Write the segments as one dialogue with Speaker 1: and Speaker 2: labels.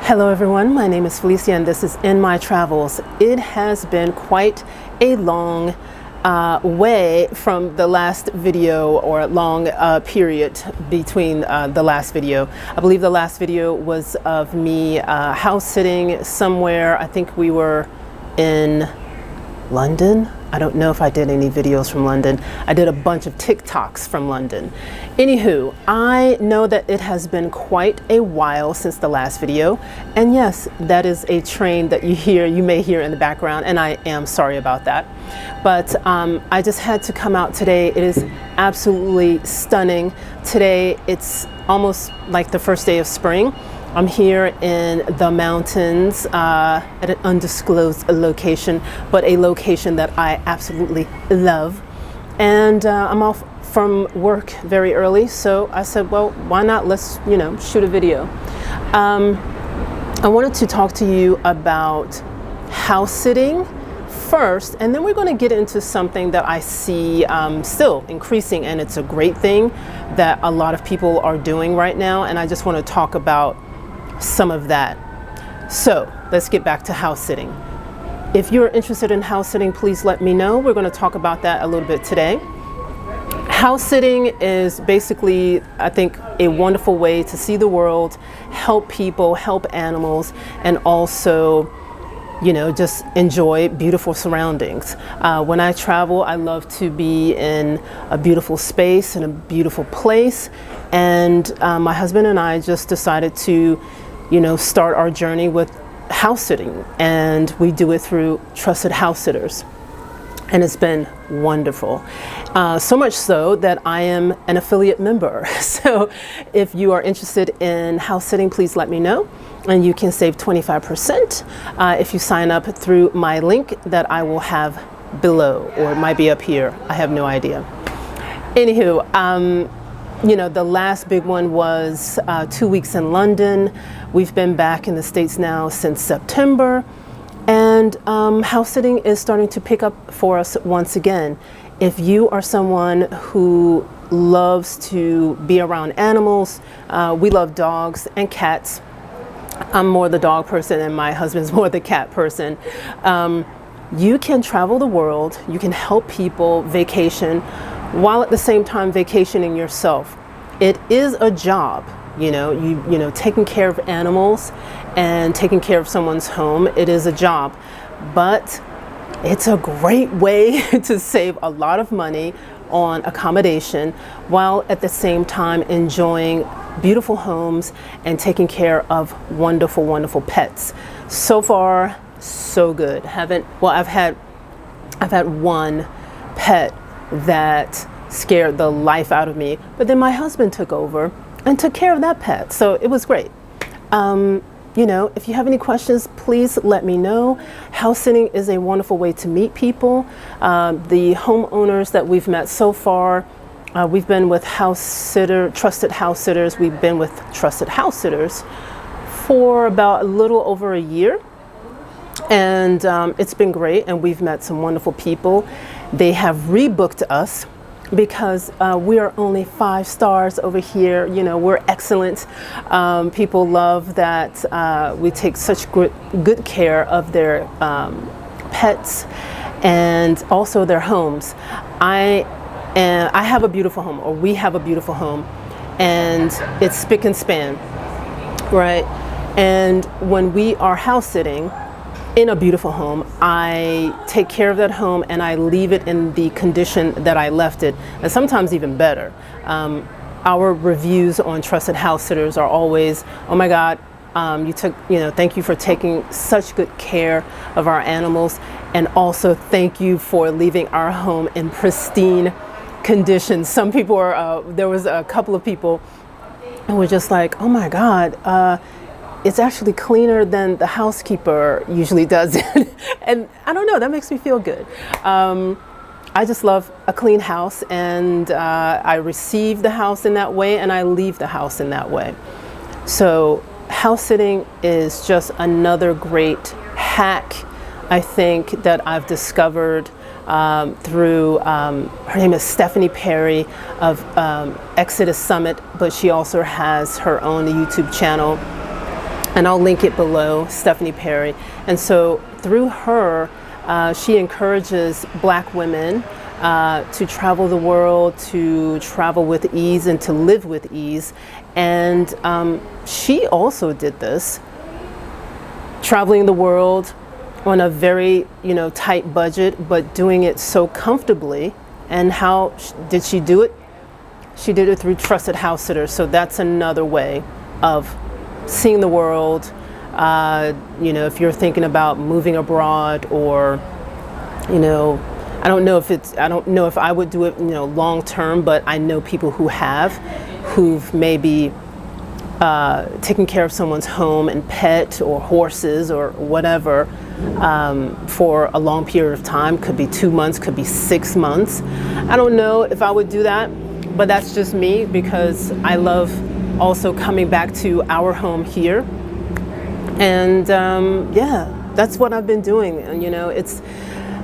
Speaker 1: Hello everyone, my name is Felicia and this is In My Travels. It has been quite a long way from the last video, or a long period between the last video. I believe the last video was of me house sitting somewhere. I think we were in London. I don't know if I did any videos from London. I did a bunch of TikToks from London. Anywho, I know that it has been quite a while since the last video. And yes, that is a train that you may hear in the background, and I am sorry about that. But I just had to come out today. It is absolutely stunning. Today, it's almost like the first day of spring. I'm here in the mountains at an undisclosed location, but a location that I absolutely love. And I'm off from work very early, so I said, well, why not? Let's, shoot a video. I wanted to talk to you about house sitting first, and then we're going to get into something that I see still increasing, and it's a great thing that a lot of people are doing right now, and I just want to talk about some of that. So let's get back to house sitting. If you're interested in house sitting, please let me know. We're going to talk about that a little bit today. House sitting is basically, I think, a wonderful way to see the world, help people, help animals, and also, just enjoy beautiful surroundings. When I travel, I love to be in a beautiful space, in a beautiful place. And my husband and I just decided to, start our journey with house sitting. And we do it through Trusted House Sitters. And it's been wonderful. So much so that I am an affiliate member. So if you are interested in house sitting, please let me know. And you can save 25% if you sign up through my link that I will have below, or it might be up here. I have no idea. Anywho, the last big one was 2 weeks in London. We've been back in the States now since September. And house sitting is starting to pick up for us once again. If you are someone who loves to be around animals, we love dogs and cats. I'm more the dog person and my husband's more the cat person. You can travel the world, you can help people vacation, while at the same time vacationing yourself. It is a job, taking care of animals and taking care of someone's home. It is a job, but it's a great way to save a lot of money on accommodation while at the same time enjoying beautiful homes and taking care of wonderful, wonderful pets. So far, so good. I've had one pet that scared the life out of me, but then my husband took over and took care of that pet, so it was great. If you have any questions, please let me know. House sitting is a wonderful way to meet people. The homeowners that we've met so far, we've been with Trusted House Sitters. We've been with Trusted House Sitters for about a little over a year. And it's been great, and we've met some wonderful people. They have rebooked us because we are only 5 stars over here. We're excellent. People love that we take such good care of their pets and also their homes. I have a beautiful home, or we have a beautiful home, and it's spick and span, right? And when we are house sitting in a beautiful home, I take care of that home and I leave it in the condition that I left it, and sometimes even better. Our reviews on Trusted House Sitters are always, oh my God, thank you for taking such good care of our animals, and also thank you for leaving our home in pristine condition. Some people there was a couple of people who were just like, oh my God, it's actually cleaner than the housekeeper usually does. And I don't know, that makes me feel good. I just love a clean house, and I receive the house in that way, and I leave the house in that way. So house sitting is just another great hack, I think, that I've discovered through, her name is Stephanie Perry of Exodus Summit, but she also has her own YouTube channel. and I'll link it below, Stephanie Perry. And so through her, she encourages Black women to travel the world, to travel with ease, and to live with ease. And she also did this, traveling the world on a very, tight budget, but doing it so comfortably. And how did she do it? She did it through trusted house sitters. So that's another way of seeing the world. If you're thinking about moving abroad, or, I don't know if I would do it, long term, but I know people who've maybe taken care of someone's home and pet or horses or whatever for a long period of time. Could be 2 months, could be 6 months. I don't know if I would do that, but that's just me, because I love also coming back to our home here. And that's what I've been doing. And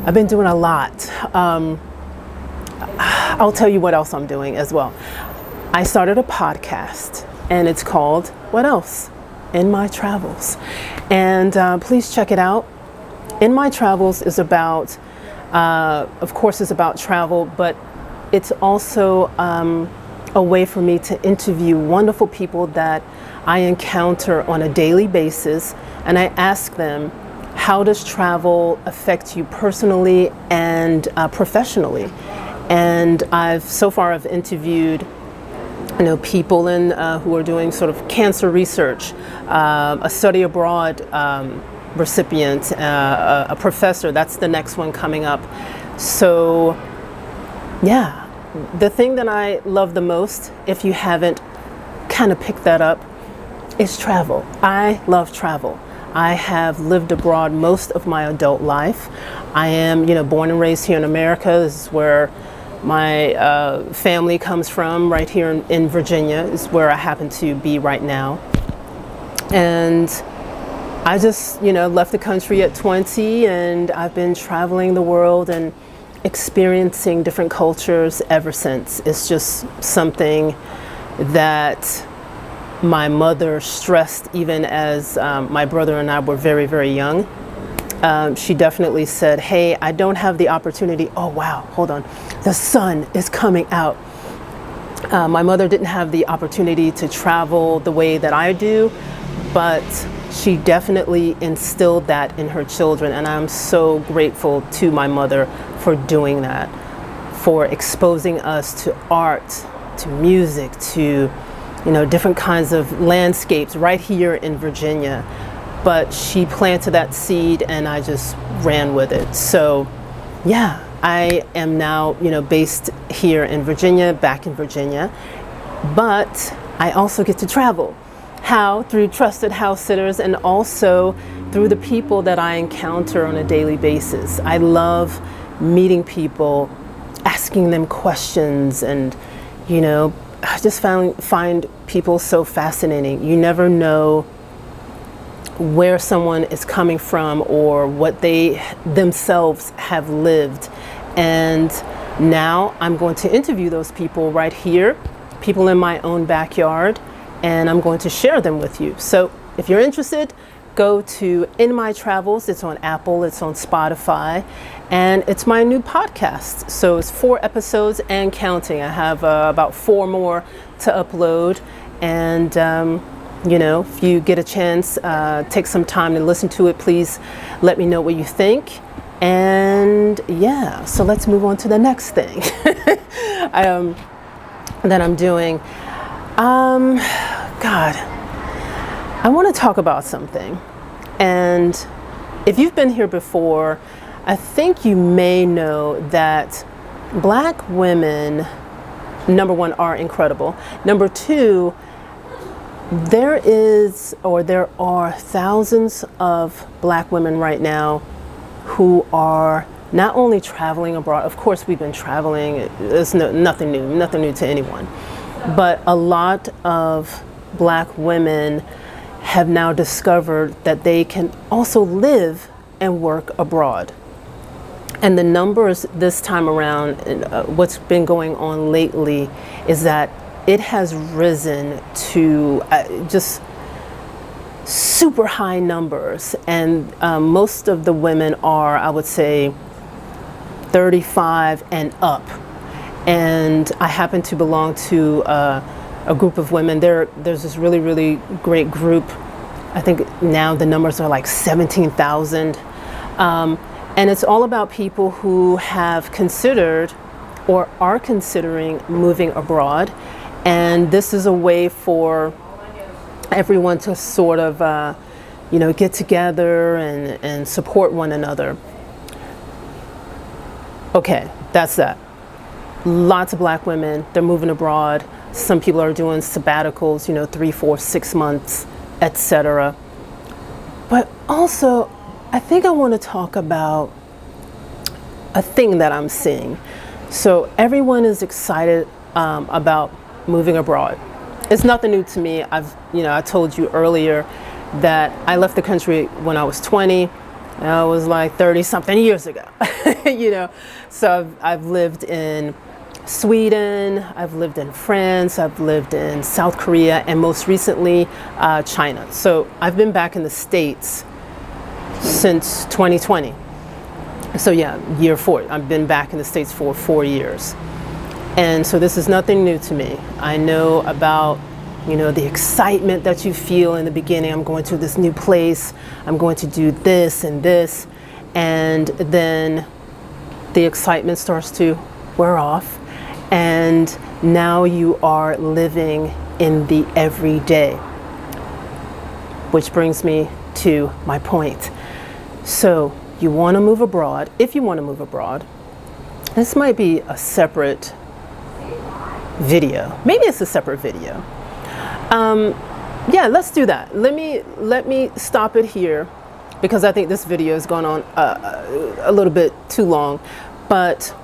Speaker 1: I've been doing a lot. I'll tell you what else I'm doing as well. I started a podcast, and it's called What Else? In My Travels. And please check it out. In My Travels is about, of course, it's about travel, but it's also a way for me to interview wonderful people that I encounter on a daily basis, and I ask them, how does travel affect you personally and professionally? And so far I've interviewed people who are doing sort of cancer research, a study abroad recipient, a professor. That's the next one coming up. So yeah, the thing that I love the most, if you haven't kind of picked that up, is travel. I love travel. I have lived abroad most of my adult life. I am, born and raised here in America. This is where my family comes from, right here in Virginia is where I happen to be right now. And I just, left the country at 20, and I've been traveling the world and experiencing different cultures ever since. It's just something that my mother stressed even as my brother and I were very, very young. She definitely said, hey, I don't have the opportunity. Oh, wow, hold on. The sun is coming out. My mother didn't have the opportunity to travel the way that I do, but she definitely instilled that in her children. And I'm so grateful to my mother for doing that, for exposing us to art, to music, to different kinds of landscapes right here in Virginia. But she planted that seed, and I just ran with it. So yeah, I am now, based here in Virginia, back in Virginia, but I also get to travel. How? Through trusted house sitters, and also through the people that I encounter on a daily basis. I love meeting people, asking them questions, and I just find people so fascinating. You never know where someone is coming from or what they themselves have lived. And now I'm going to interview those people right here, people in my own backyard, and I'm going to share them with you. So if you're interested, go to In My Travels. It's on Apple, it's on Spotify, and it's my new podcast. So it's 4 episodes and counting. I have about 4 more to upload. And if you get a chance, take some time to listen to it, please let me know what you think. And yeah, so let's move on to the next thing that I'm doing. God, I want to talk about something. And if you've been here before, I think you may know that Black women, number one, are incredible. Number two, there are thousands of Black women right now who are not only traveling abroad. Of course, we've been traveling. It's nothing new to anyone. But a lot of Black women have now discovered that they can also live and work abroad. And the numbers this time around, what's been going on lately, is that it has risen to just super high numbers, and most of the women are, I would say, 35 and up. And I happen to belong to a group of women. There's this really, really great group. I think now the numbers are like 17,000. And it's all about people who have considered or are considering moving abroad. And this is a way for everyone to sort of, get together and support one another. Okay, that's that. Lots of black women, they're moving abroad. Some people are doing sabbaticals, 3, 4, 6 months, etc. But also, I think I want to talk about a thing that I'm seeing. So everyone is excited about moving abroad. It's nothing new to me. I told you earlier that I left the country when I was 20. That was like 30 something years ago, So I've lived in Sweden, I've lived in France, I've lived in South Korea, and most recently, China. So I've been back in the States since 2020. So yeah, year 4. I've been back in the States for 4 years. And so this is nothing new to me. I know about, the excitement that you feel in the beginning. I'm going to this new place. I'm going to do this and this. And then the excitement starts to wear off. And now you are living in the everyday. Which brings me to my point. So you want to move abroad. If you want to move abroad, this might be a separate video. Maybe it's a separate video. Yeah, let's do that. Let me stop it here because I think this video has gone on a little bit too long. But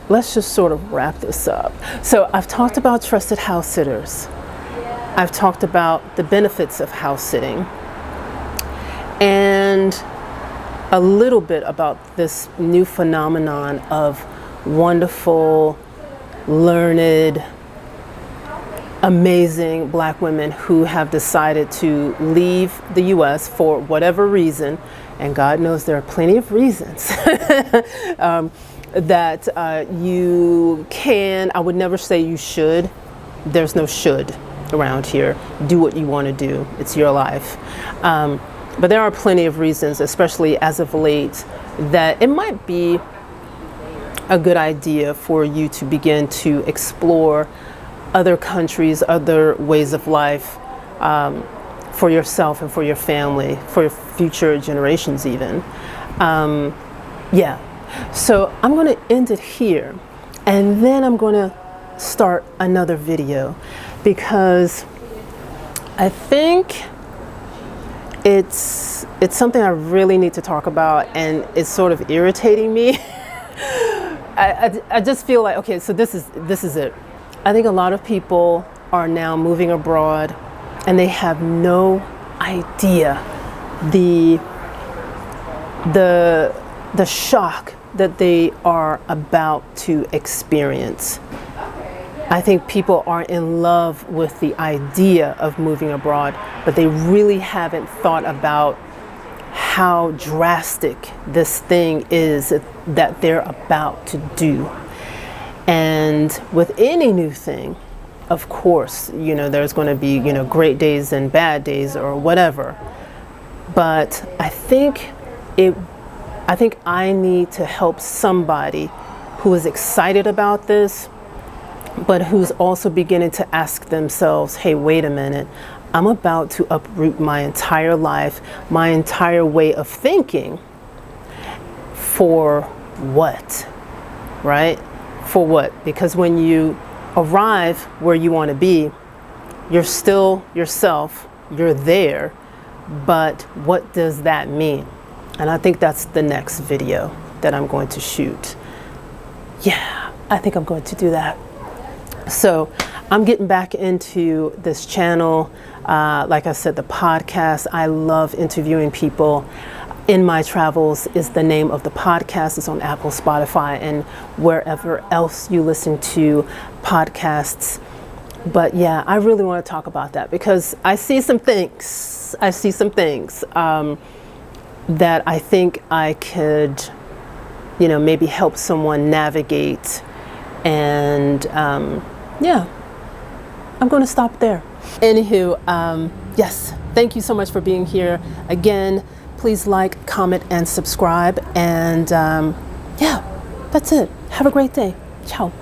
Speaker 1: let's just sort of wrap this up. So I've talked about trusted house sitters. I've talked about the benefits of house sitting and a little bit about this new phenomenon of wonderful, learned, amazing black women who have decided to leave the US for whatever reason, and God knows there are plenty of reasons that you can. I would never say you should. There's no should around here. Do what you want to do. It's your life. But there are plenty of reasons, especially as of late, that it might be a good idea for you to begin to explore other countries, other ways of life for yourself and for your family, for your future generations even. Yeah. So I'm going to end it here, and then I'm going to start another video because I think it's something I really need to talk about, and it's sort of irritating me. I just feel like, okay, so this is it. I think a lot of people are now moving abroad and they have no idea the shock that they are about to experience. I think people are in love with the idea of moving abroad, but they really haven't thought about how drastic this thing is that they're about to do. And with any new thing, of course, there's going to be, great days and bad days or whatever. But I think I need to help somebody who is excited about this, but who's also beginning to ask themselves, hey, wait a minute, I'm about to uproot my entire life, my entire way of thinking. For what? Right? For what? Because when you arrive where you want to be, you're still yourself, you're there, but what does that mean? And I think that's the next video that I'm going to shoot. Yeah, I think I'm going to do that. So I'm getting back into this channel. Like I said, the podcast, I love interviewing people. In My Travels is the name of the podcast. It's on Apple, Spotify, and wherever else you listen to podcasts. But yeah, I really want to talk about that because I see some things. That I think I could, maybe help someone navigate. And yeah, I'm going to stop there. Anywho, yes, thank you so much for being here. Again, please like, comment, and subscribe. And yeah, that's it. Have a great day. Ciao.